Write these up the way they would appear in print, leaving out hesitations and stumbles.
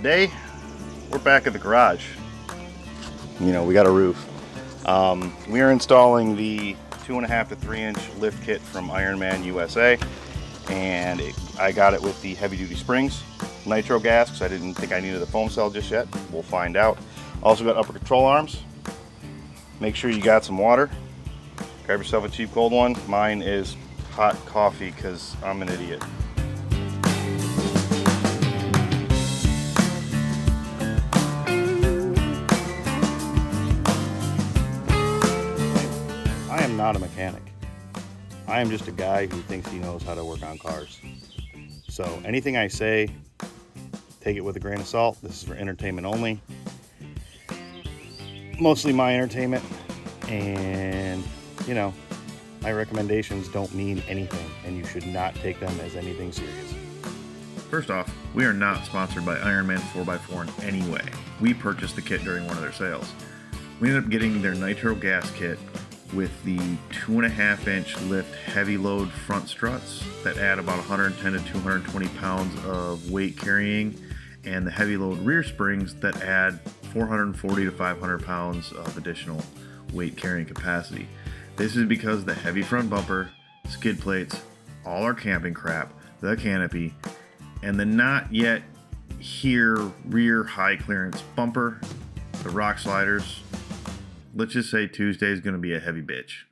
today we're back at the garage. You know, we got a roof. We are installing the 2.5 to 3 inch lift kit from Ironman USA, and I got it with the heavy duty springs, nitro gas, because I didn't think I needed a foam cell just yet. We'll find out. Also got upper control arms. Make sure you got some water. Grab yourself a cheap cold one. Mine is hot coffee because I'm an idiot. I am not a mechanic. I am just a guy who thinks he knows how to work on cars. So anything I say, take it with a grain of salt. This is for entertainment only. Mostly my entertainment, and you know, my recommendations don't mean anything, and you should not take them as anything serious. First off, we are not sponsored by IRONMAN4x4 in any way. We purchased the kit during one of their sales. We ended up getting their Nitro Gas Kit with the 2.5 inch lift heavy load front struts that add about 110 to 220 pounds of weight carrying, and the heavy load rear springs that add 440 to 500 pounds of additional weight carrying capacity. This is because the heavy front bumper, skid plates, all our camping crap, the canopy, and the not yet here rear high clearance bumper, the rock sliders. Let's just say Tuesday is going to be a heavy bitch.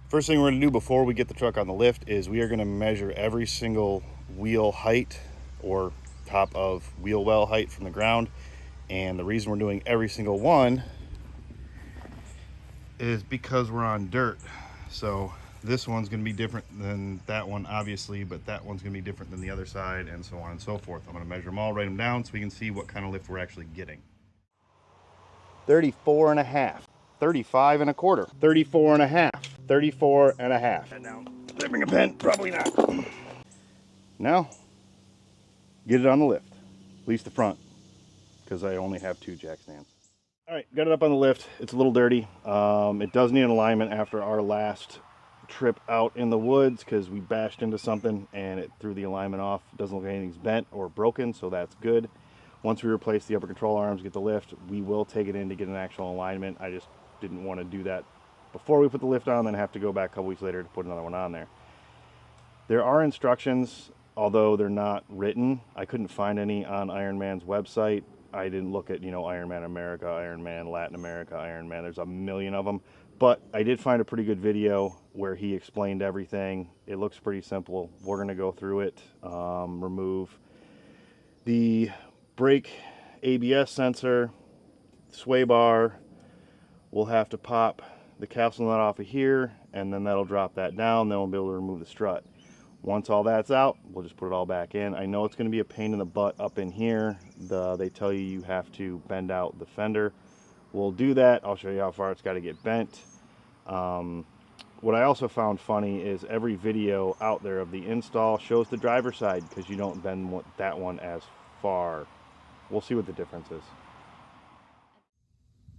First thing we're going to do before we get the truck on the lift is we are going to measure every single wheel height or top of wheel well height from the ground. And the reason we're doing every single one is because we're on dirt. So this one's going to be different than that one, obviously, but that one's going to be different than the other side, and so on and so forth. I'm going to measure them all, write them down so we can see what kind of lift we're actually getting. 34 and a half, 35 and a quarter, 34 and a half, 34 and a half. And now, did I bring a pen? Probably not. Now, get it on the lift, at least the front, because I only have 2 jack stands. All right, got it up on the lift. It's a little dirty. It does need an alignment after our last trip out in the woods, because we bashed into something and it threw the alignment off. It doesn't look like anything's bent or broken, so that's good. Once we replace the upper control arms, get the lift, we will take it in to get an actual alignment. I just didn't want to do that before we put the lift on, then have to go back a couple weeks later to put another one on there. There are instructions, although they're not written. I couldn't find any on Ironman's website. I didn't look at, you know, Ironman America, Ironman Latin America, Ironman. There's a million of them. But I did find a pretty good video where he explained everything. It looks pretty simple. We're going to go through it, remove the brake ABS sensor, sway bar. We'll have to pop the capsule nut off of here, and then that'll drop that down. Then we'll be able to remove the strut. Once all that's out, we'll just put it all back in. I know it's going to be a pain in the butt up in here. They tell you have to bend out the fender. We'll do that. I'll show you how far it's got to get bent. What I also found funny is every video out there of the install shows the driver's side, because you don't bend that one as far. We'll see what the difference is.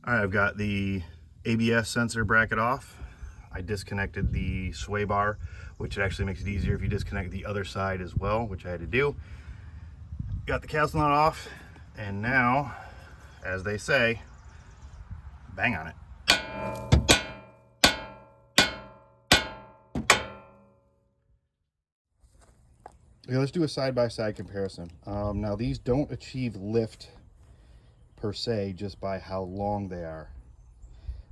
All right, I've got the ABS sensor bracket off. I disconnected the sway bar, which actually makes it easier if you disconnect the other side as well, which I had to do. Got the capsule nut off, and now, as they say, bang on it. Okay, let's do a side-by-side comparison. Now, these don't achieve lift per se just by how long they are.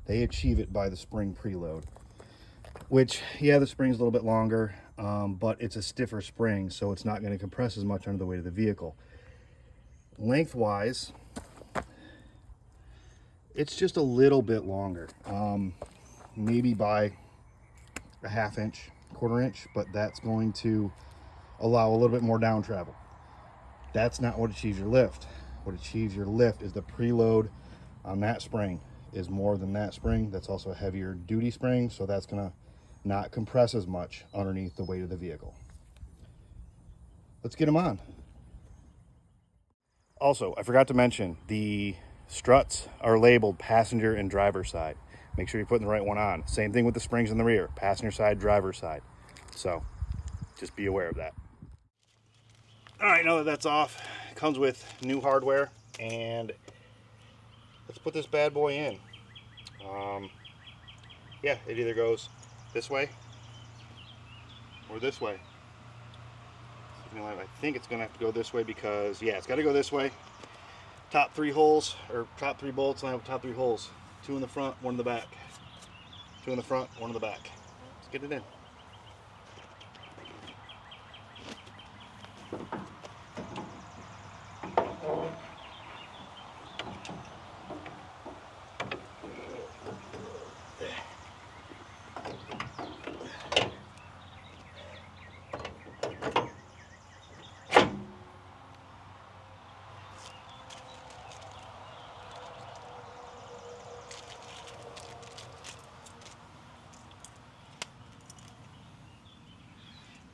They achieve it by the spring preload, which, yeah, the spring's a little bit longer, but it's a stiffer spring, so it's not going to compress as much under the weight of the vehicle. Lengthwise, it's just a little bit longer, maybe by a 1/2 inch, 1/4 inch, but that's going to allow a little bit more down travel. That's not what achieves your lift. What achieves your lift is the preload on that spring is more than that spring. That's also a heavier duty spring, so that's gonna not compress as much underneath the weight of the vehicle. Let's get them on. Also, I forgot to mention, the struts are labeled passenger and driver side. Make sure you're putting the right one on. Same thing with the springs in the rear, passenger side, driver side. So just be aware of that. All right, now that that's off, comes with new hardware, and let's put this bad boy in. Yeah, it either goes this way or this way. I think it's gonna have to go this way because, yeah, it's got to go this way. Top 3 holes, or top 3 bolts line up with top 3 holes. 2 in the front, 1 in the back. 2 in the front, 1 in the back. Let's get it in.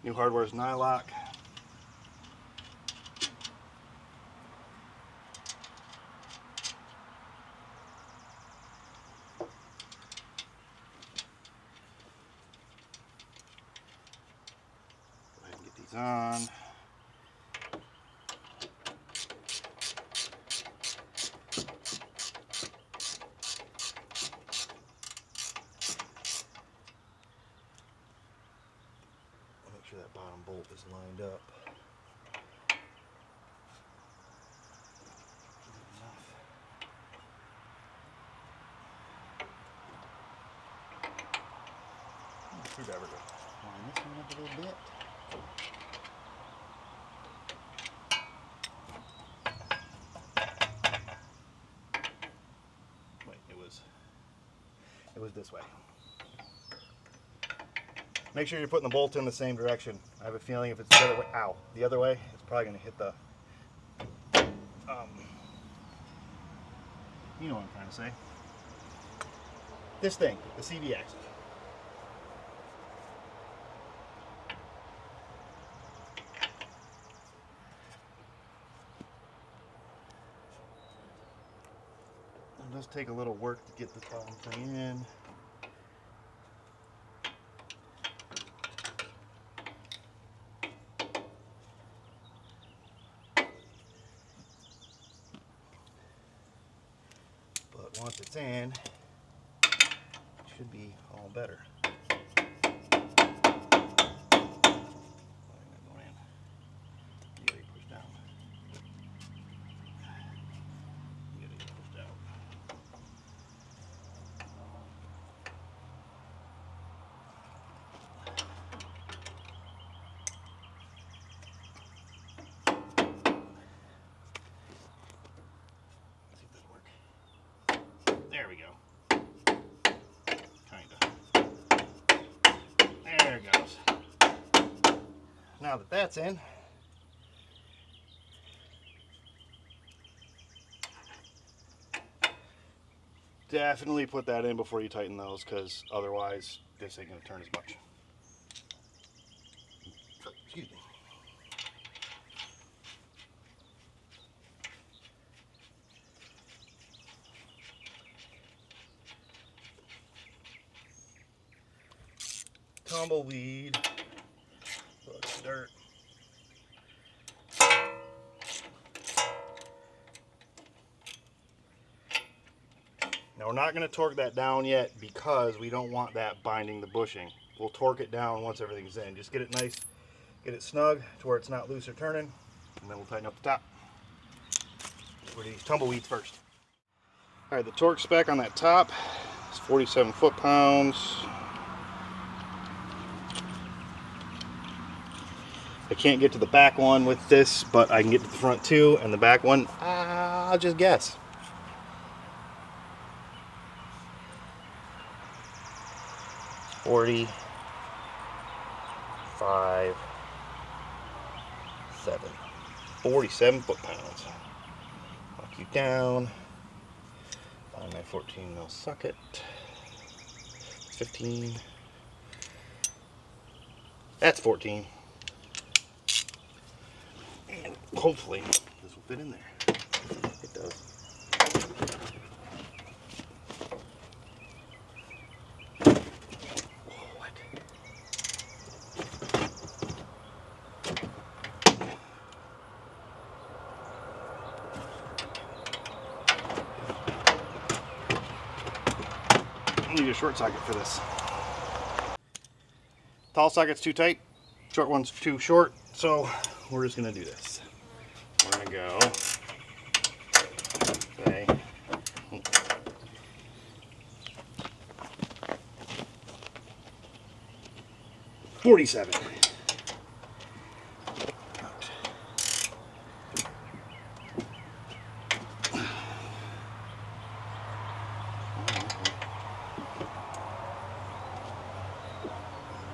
New hardware is nylock. Go ahead and get these on. Make sure that bottom bolt is lined up. Screwdriver to line this one up a little bit. Wait, it was this way. Make sure you're putting the bolt in the same direction. I have a feeling if it's the other way, the other way, it's probably going to hit the, you know what I'm trying to say. This thing, the CV axle. It does take a little work to get the bottom thing in. But once it's in, it should be all better. There we go. Kinda. There it goes. Now that that's in, definitely put that in before you tighten those, because otherwise this ain't gonna turn as much. Excuse me. Tumbleweed, look, dirt. Now we're not going to torque that down yet because we don't want that binding the bushing. We'll torque it down once everything's in. Just get it nice, get it snug to where it's not loose or turning, and then we'll tighten up the top. We're these tumbleweeds first. All right, the torque spec on that top is 47 foot-pounds. I can't get to the back one with this, but I can get to the front two, and the back one, I'll just guess. $45.7. 47 foot-pounds. Lock you down. Find my 14 mil socket. 15. That's 14. And hopefully this will fit in there. It does. What? short socket for this. Tall socket's too tight, short one's too short, so we're just gonna do this. We're gonna go, say, 47.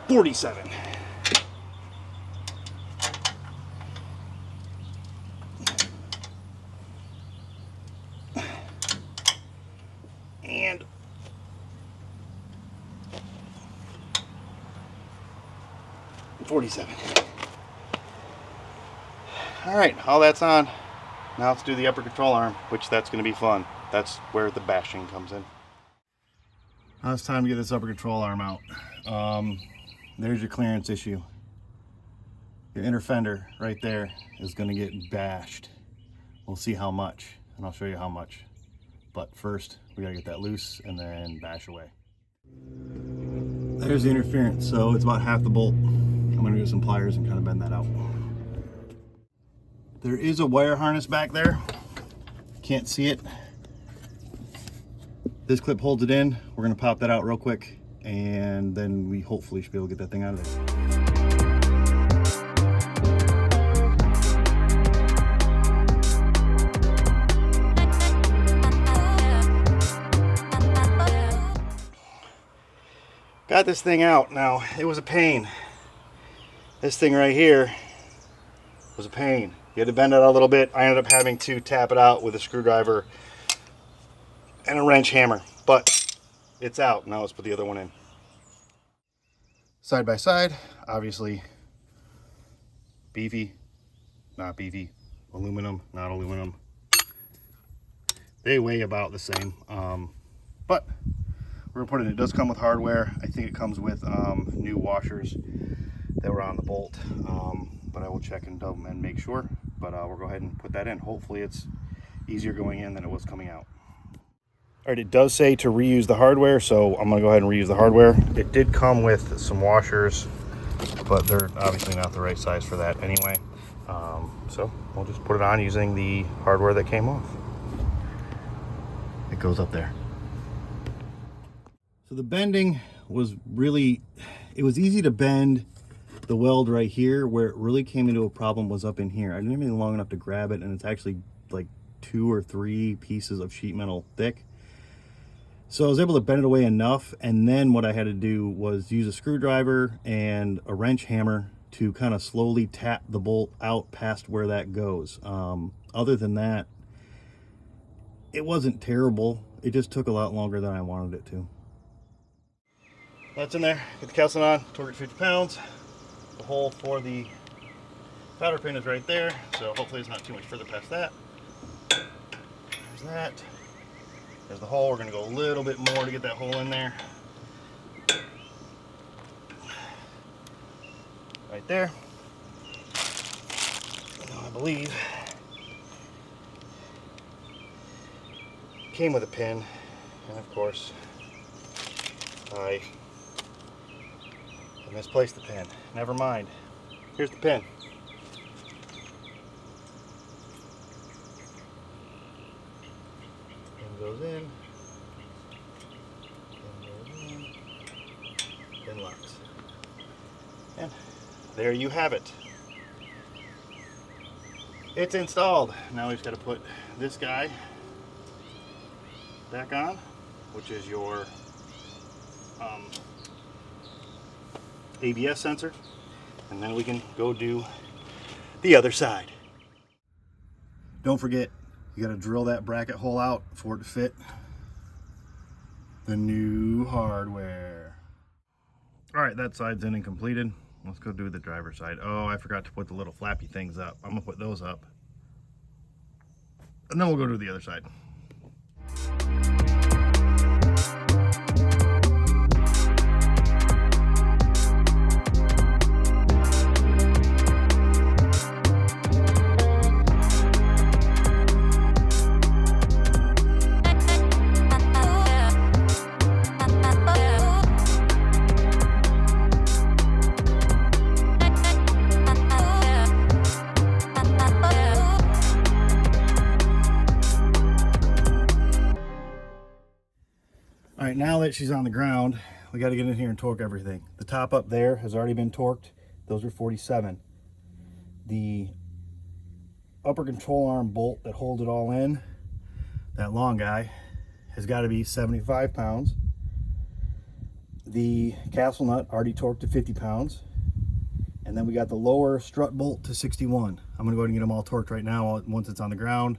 $47. And $47. All right, all that's on. Now let's do the upper control arm, which that's going to be fun. That's where the bashing comes in. Now it's time to get this upper control arm out. There's your clearance issue. Your inner fender right there is going to get bashed. We'll see how much, and I'll show you how much. But first, we got to get that loose and then bash away. There's the interference, so it's about half the bolt. I'm going to use some pliers and kind of bend that out. There is a wire harness back there. Can't see it. This clip holds it in. We're going to pop that out real quick, and then we hopefully should be able to get that thing out of there. Got this thing out. Now, it was a pain. This thing right here was a pain. You had to bend it out a little bit. I ended up having to tap it out with a screwdriver and a wrench hammer, but it's out. Now let's put the other one in. Side by side, obviously beefy, not beefy, aluminum, not aluminum. They weigh about the same, but we're gonna put it in. It does come with hardware. I think it comes with new washers that were on the bolt, but I will check and make sure. But we'll go ahead and put that in. Hopefully it's easier going in than it was coming out. All right, it does say to reuse the hardware, so I'm gonna go ahead and reuse the hardware. It did come with some washers, but they're obviously not the right size for that anyway. So we'll just put it on using the hardware that came off. It goes up there. So the bending was really, it was easy to bend the weld right here. Where it really came into a problem was up in here. I didn't have anything long enough to grab it, and it's actually like 2 or 3 pieces of sheet metal thick. So I was able to bend it away enough, and then what I had to do was use a screwdriver and a wrench hammer to kind of slowly tap the bolt out past where that goes. Other than that, it wasn't terrible. It just took a lot longer than I wanted it to. That's in there. Get the calcin on, torque at 50 pounds. The hole for the powder pin is right there, so hopefully it's not too much further past that. There's that. There's the hole. We're going to go a little bit more to get that hole in there. Right there. Now I believe came with a pin, and of course I misplaced the pin. Never mind. Here's the pin. Goes in, then locks. And there you have it. It's installed. Now we've got to put this guy back on, which is your ABS sensor, and then we can go do the other side. Don't forget, you got to drill that bracket hole out for it to fit the new hardware. All right, that side's in and completed. Let's go do the driver's side. Oh, I forgot to put the little flappy things up. I'm gonna put those up, and then we'll go to the other side. that she's on the ground, we got to get in here and torque everything. The top up there has already been torqued. Those are 47. The upper control arm bolt that holds it all in, that long guy, has got to be 75 pounds. The castle nut already torqued to 50 pounds. And then we got the lower strut bolt to 61. I'm going to go ahead and get them all torqued right now once it's on the ground.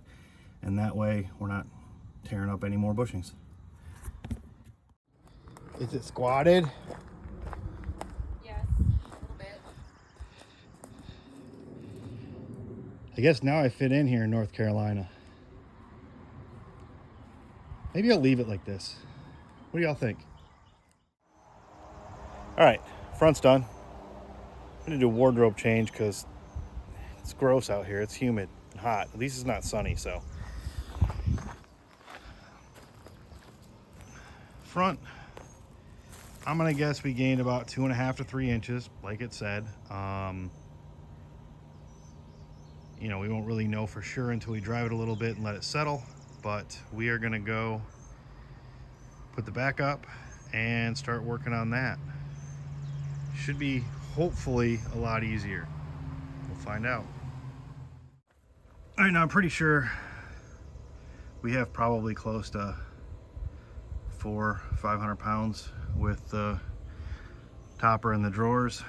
And that way we're not tearing up any more bushings. Is it squatted? Yes, a little bit. I guess now I fit in here in North Carolina. Maybe I'll leave it like this. What do y'all think? All right, front's done. I'm gonna do a wardrobe change because it's gross out here. It's humid and hot. At least it's not sunny, so. Front, I'm gonna guess we gained about 2.5 to 3 inches, like it said. You know, we won't really know for sure until we drive it a little bit and let it settle, but we are gonna go put the back up and start working on that. Should be hopefully a lot easier. We'll find out. All right, now I'm pretty sure we have probably close to 400-500 pounds with the topper and the drawers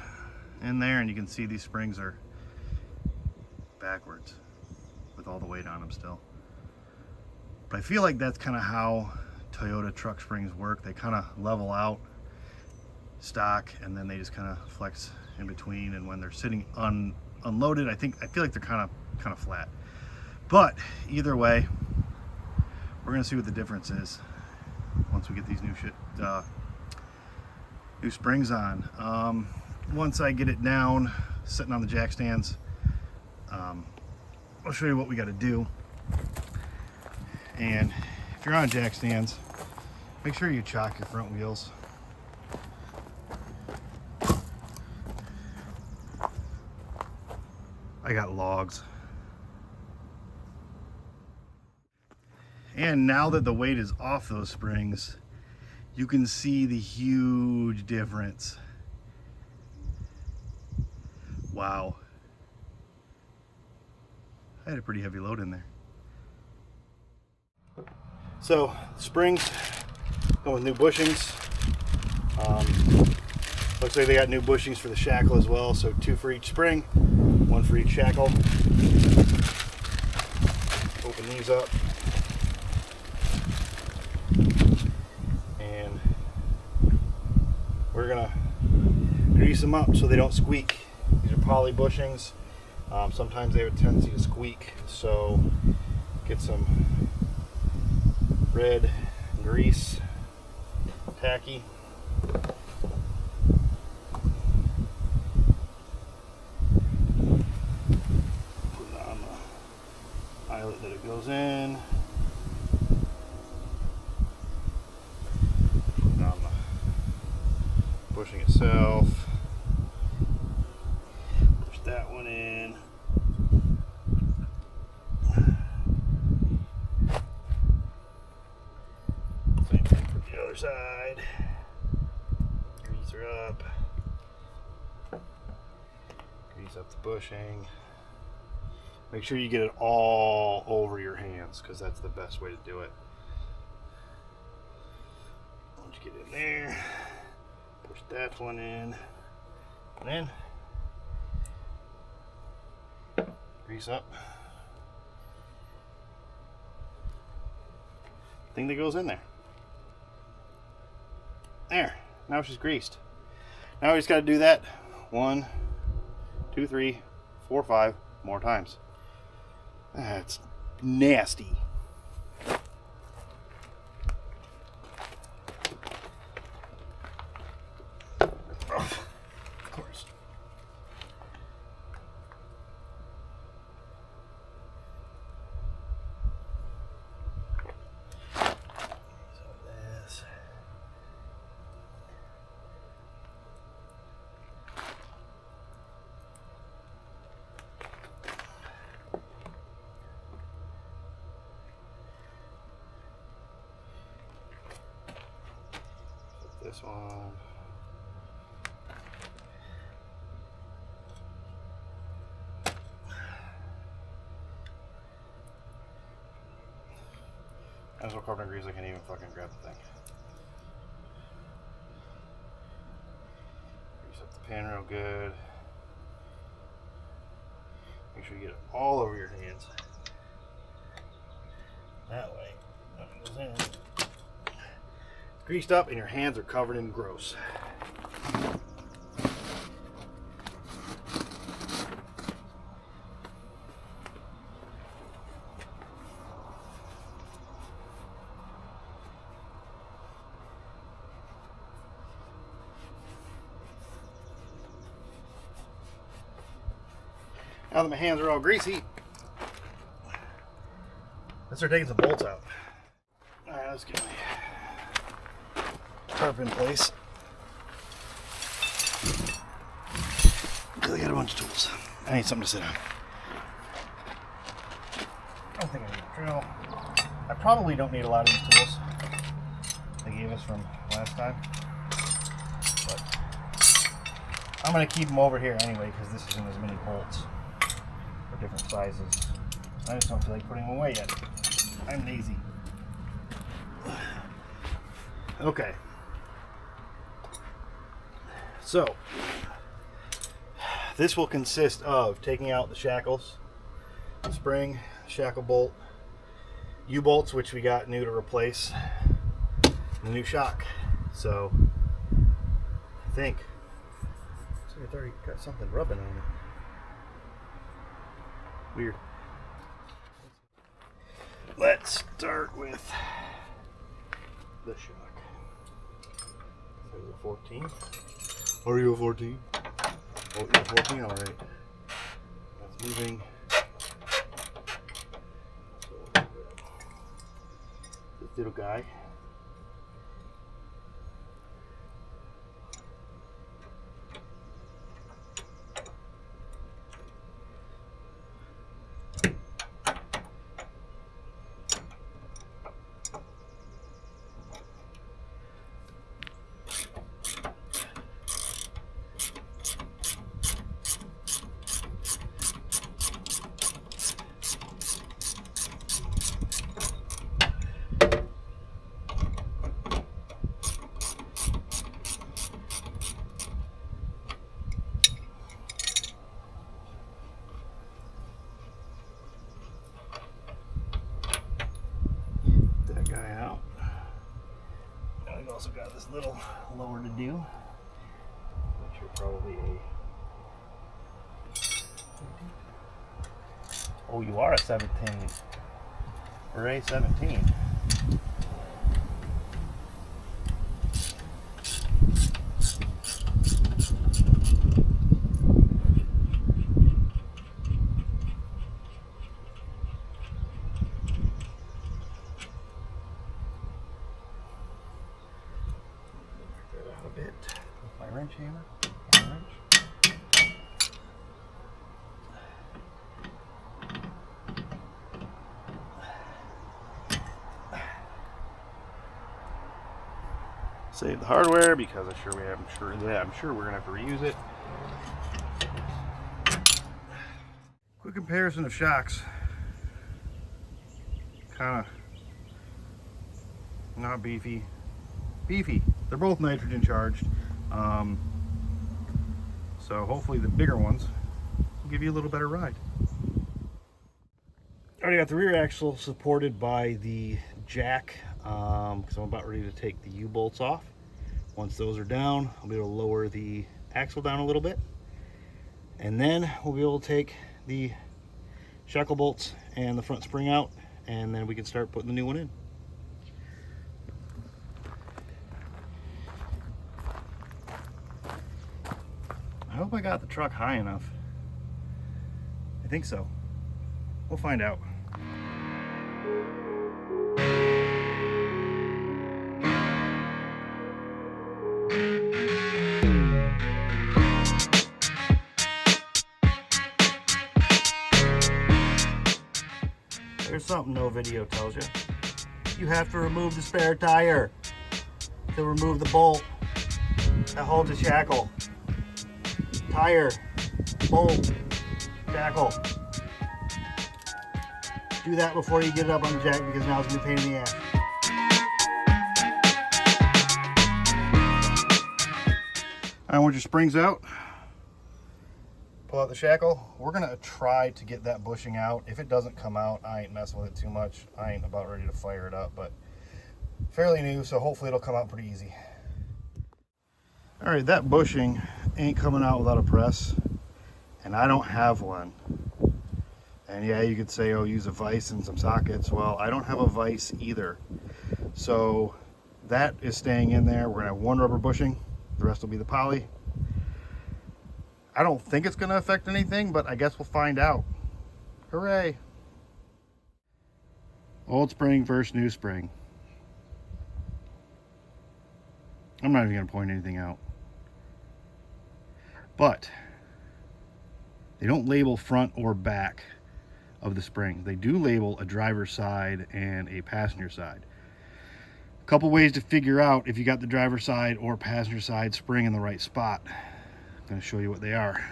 in there, and you can see these springs are backwards with all the weight on them still. But I feel like that's kind of how Toyota truck springs work. They kind of level out stock and then they just kind of flex in between, and when they're sitting unloaded, I feel like they're kind of flat. But either way, we're gonna see what the difference is once we get these new springs on. Once I get it down, sitting on the jack stands, I'll show you what we got to do. And if you're on jack stands, make sure you chock your front wheels. I got logs. And now that the weight is off those springs, you can see the huge difference. Wow. I had a pretty heavy load in there. So, springs go with new bushings. Looks like they got new bushings for the shackle as well, so 2 for each spring, 1 for each shackle. Open these up. And we're gonna grease them up so they don't squeak. These are poly bushings. Sometimes they have a tendency to squeak, so get some red grease, tacky. Put it on the eyelet that it goes in. Put it on the bushing itself. Push that one in. Same thing for the other side. Grease her up. Grease up the bushing. Make sure you get it all over your hands, because that's the best way to do it. Once you get in there, push that one in, and then grease up thing that goes in there. There, now she's greased. Now we just got to do that 1, 2, 3, 4, 5 more times. That's nasty. Of course. this one. As well carbon grease, I can't even fucking grab the thing. Grease up the pan real good. Make sure you get it all over your hands. That way, nothing goes in. It's greased up and your hands are covered in gross. Now that my hands are all greasy, let's start taking some bolts out. All right, let's get my tarp in place. Until I got a bunch of tools. I need something to sit on. I don't think I need a drill. I probably don't need a lot of these tools they gave us from last time. But I'm going to keep them over here anyway because this isn't as many bolts. Different sizes. I just don't feel like putting them away yet. I'm lazy. Okay. So, this will consist of taking out the shackles, the spring, shackle bolt, U-bolts, which we got new to replace, and the new shock. So, I think I've already got something rubbing on it. Weird. Let's start with the shock. So a 14. Are you a 14? Oh, you're a 14? Alright. That's moving. This little guy. Also got this little lower to do, which are probably a, oh, you are a 17 or a 17. Hammer, save the hardware because I'm sure we're gonna have to reuse it. Quick comparison of shocks. Kind of not beefy. They're both nitrogen charged. So hopefully the bigger ones will give you a little better ride. Already got the rear axle supported by the jack because I'm about ready to take the U-bolts off. Once those are down, I'll be able to lower the axle down a little bit. And then we'll be able to take the shackle bolts and the front spring out, and then we can start putting the new one in. I hope I got the truck high enough. I think so. We'll find out. There's something no video tells you. You have to remove the spare tire to remove the bolt. That holds a shackle. Tire, bolt, shackle. Do that before you get it up on the jack because now it's going to be a pain in the ass. All right, once your spring's out, pull out the shackle. We're going to try to get that bushing out. If it doesn't come out, I ain't messing with it too much. I ain't about ready to fire it up, but fairly new, so hopefully it'll come out pretty easy. All right, that bushing ain't coming out without a press, and I don't have one. And yeah, you could say, oh, use a vise and some sockets. Well, I don't have a vise either. So that is staying in there. We're gonna have one rubber bushing. The rest will be the poly. I don't think it's gonna affect anything, but I guess we'll find out. Hooray. Old spring versus new spring. I'm not even gonna point anything out. But they don't label front or back of the spring. They do label a driver's side and a passenger side. A couple ways to figure out if you got the driver's side or passenger side spring in the right spot. I'm going to show you what they are.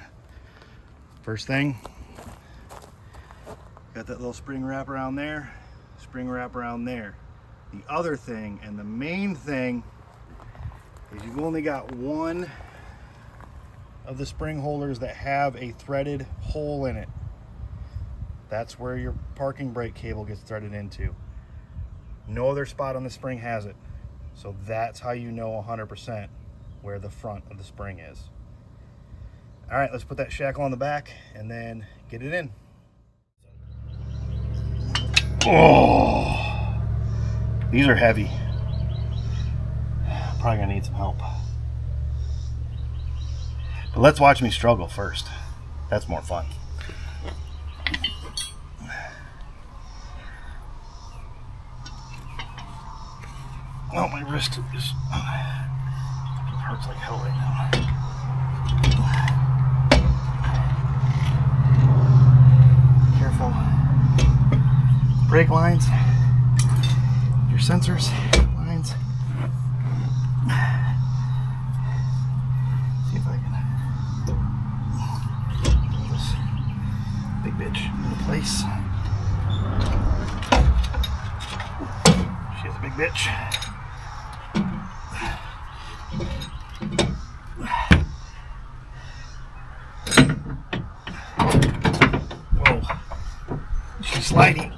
First thing, got that little spring wrap around there, spring wrap around there. The other thing, and the main thing, is you've only got one of the spring holders that have a threaded hole in it. That's where your parking brake cable gets threaded into. No other spot on the spring has it. So that's how you know 100% where the front of the spring is. All right, let's put that shackle on the back and then get it in. Oh, these are heavy. Probably gonna need some help. But let's watch me struggle first. That's more fun. Oh, my wrist is hurts like hell right now. Careful. Brake lines, your sensors lines. See if I can get this big bitch into place. She's a big bitch. Whoa, she's sliding.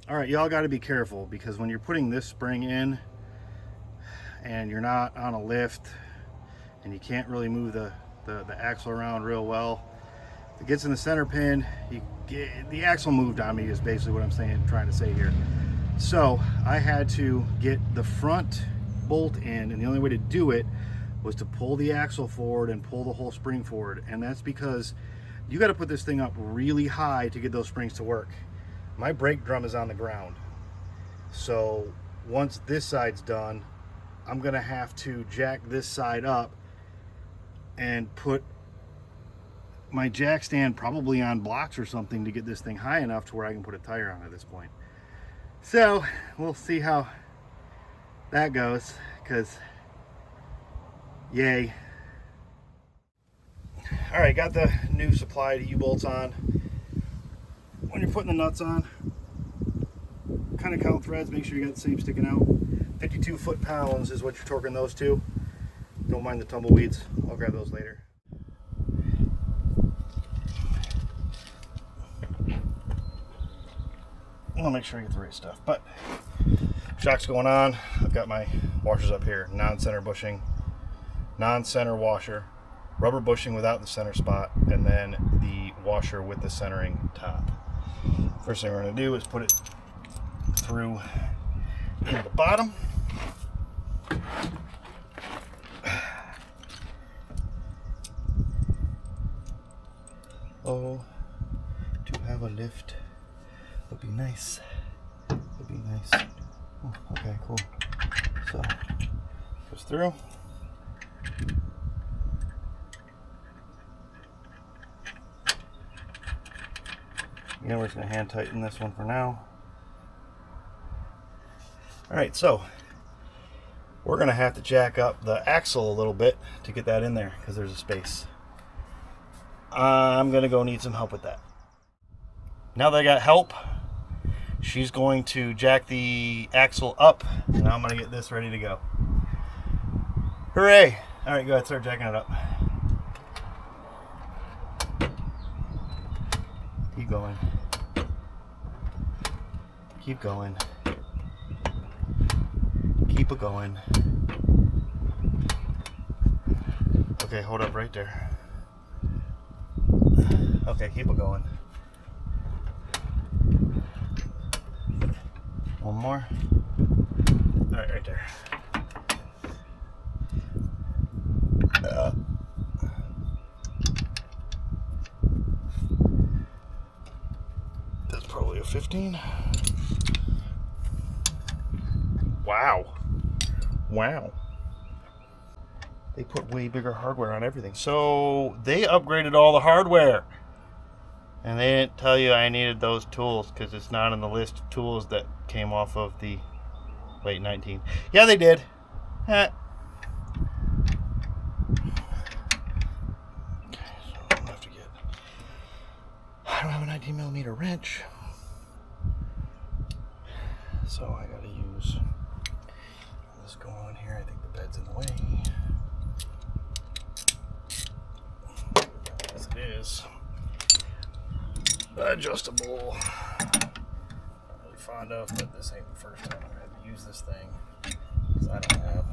All right, y'all got to be careful because when you're putting this spring in and you're not on a lift and you can't really move the axle around real well, It gets in the center pin. The axle moved on me is basically what I'm trying to say here. So I had to get the front bolt in, and the only way to do it was to pull the axle forward and pull the whole spring forward. And that's because you got to put this thing up really high to get those springs to work. My brake drum is on the ground. So once this side's done, I'm gonna have to jack this side up and put my jack stand probably on blocks or something to get this thing high enough to where I can put a tire on at this point. So we'll see how that goes, because yay. All right, got the new supply to U-bolts on. When you're putting the nuts on, kind of count threads, make sure you got the same sticking out. 52 foot-pounds is what you're torquing those to. Don't mind the tumbleweeds, I'll grab those later. I'll make sure I get the right stuff. But shock's going on. I've got my washers up here. Non-center bushing, non-center washer, rubber bushing without the center spot, and then the washer with the centering top. First thing we're going to do is put it through into the bottom. Oh, to have a lift would be nice. Would be nice. Oh, okay, cool. So, goes through. Again, we're just going to hand tighten this one for now. Alright, so we're going to have to jack up the axle a little bit to get that in there because there's a space. I'm going to go need some help with that. Now that I got help, she's going to jack the axle up, and I'm going to get this ready to go. Hooray! Alright, go ahead, start jacking it up. Keep going. Keep going. Keep it going. Okay, hold up right there. Okay, keep it going. One more. All right, right there. That's probably a 15. Wow. Wow. They put way bigger hardware on everything. So they upgraded all the hardware. And they didn't tell you I needed those tools because it's not on the list of tools that came off of the late 19. Yeah, they did. Okay, so I'm gonna have to get. I don't have a 19mm wrench, so I gotta use this going on here. I think the bed's in the way. As it is. Adjustable. I'm really fond of, but this ain't the first time I've had to use this thing because I don't have.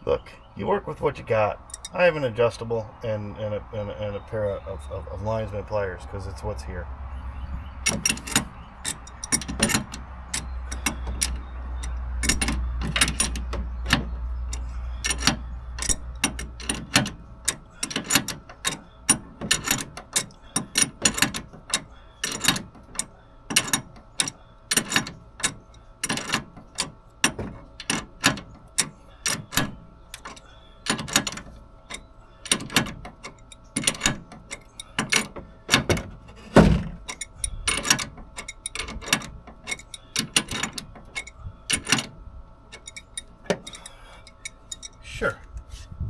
Look, you work with what you got. I have an adjustable and a pair of linesman pliers because it's what's here. Sure,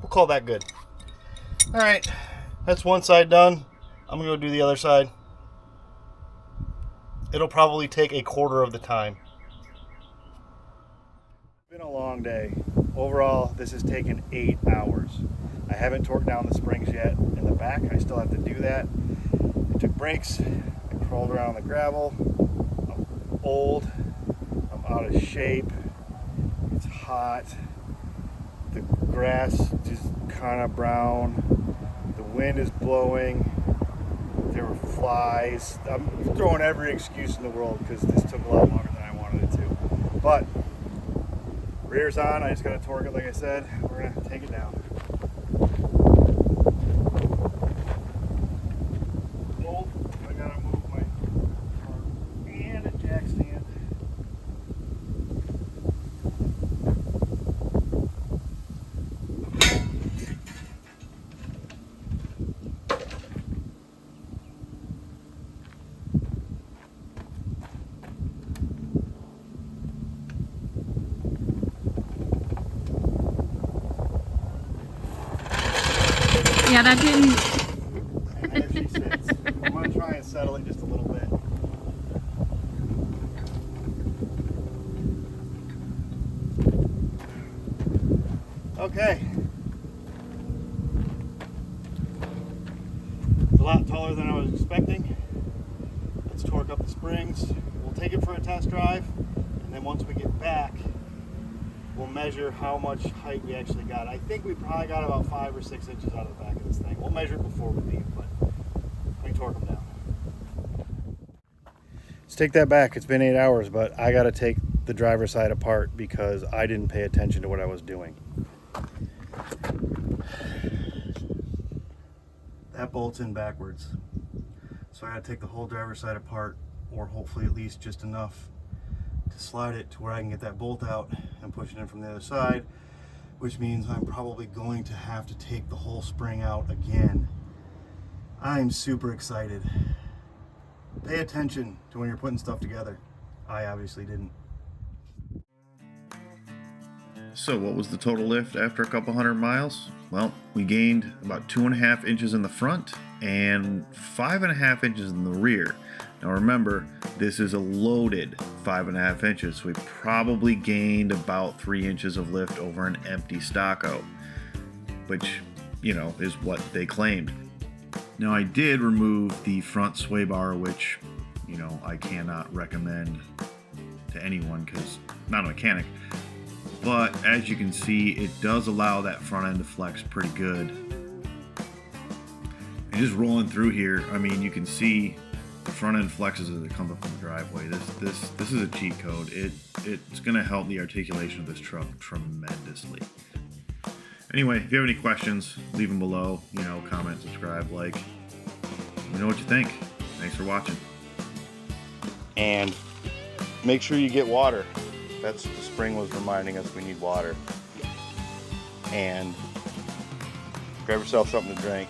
we'll call that good. All right, that's one side done. I'm gonna go do the other side. It'll probably take a quarter of the time. It's been a long day. Overall, this has taken 8 hours. I haven't torqued down the springs yet in the back. I still have to do that. I took breaks. I crawled around the gravel. I'm old. I'm out of shape. It's hot. The grass is kind of brown. The wind is blowing. There were flies. I'm throwing every excuse in the world because this took a lot longer than I wanted it to. But rear's on. I just got to torque it like I said. We're going to take it down. Oh, I got to move my car and a jack stand. Yeah, that didn't. And there she sits. I'm going to try and settle it just a little bit. Okay. It's a lot taller than I was expecting. Let's torque up the springs. We'll take it for a test drive, and then once we get back, we'll measure how much height we actually got. I think we probably got about 5 or 6 inches out of the back of this thing. We'll measure it before we leave, but we can torque them down. Let's take that back. It's been 8 hours, but I got to take the driver's side apart because I didn't pay attention to what I was doing. That bolt's in backwards. So I got to take the whole driver's side apart, or hopefully at least just enough to slide it to where I can get that bolt out and push it in from the other side, which means I'm probably going to have to take the whole spring out again. I'm super excited. Pay attention to when you're putting stuff together. I obviously didn't. So what was the total lift after a couple hundred miles? Well, we gained about 2.5 inches in the front and 5.5 inches in the rear. Now remember, this is a loaded 5.5 inches, so we probably gained about 3 inches of lift over an empty stocko, which, you know, is what they claimed. Now I did remove the front sway bar, which, you know, I cannot recommend to anyone because I'm not a mechanic. But as you can see, it does allow that front end to flex pretty good. And just rolling through here, I mean, you can see the front end flexes as it comes up from the driveway. This is a cheat code. It's going to help the articulation of this truck tremendously. Anyway, if you have any questions, leave them below. You know, comment, subscribe, like. Let me know what you think. Thanks for watching. And make sure you get water. That's the spring was reminding us we need water. And grab yourself something to drink.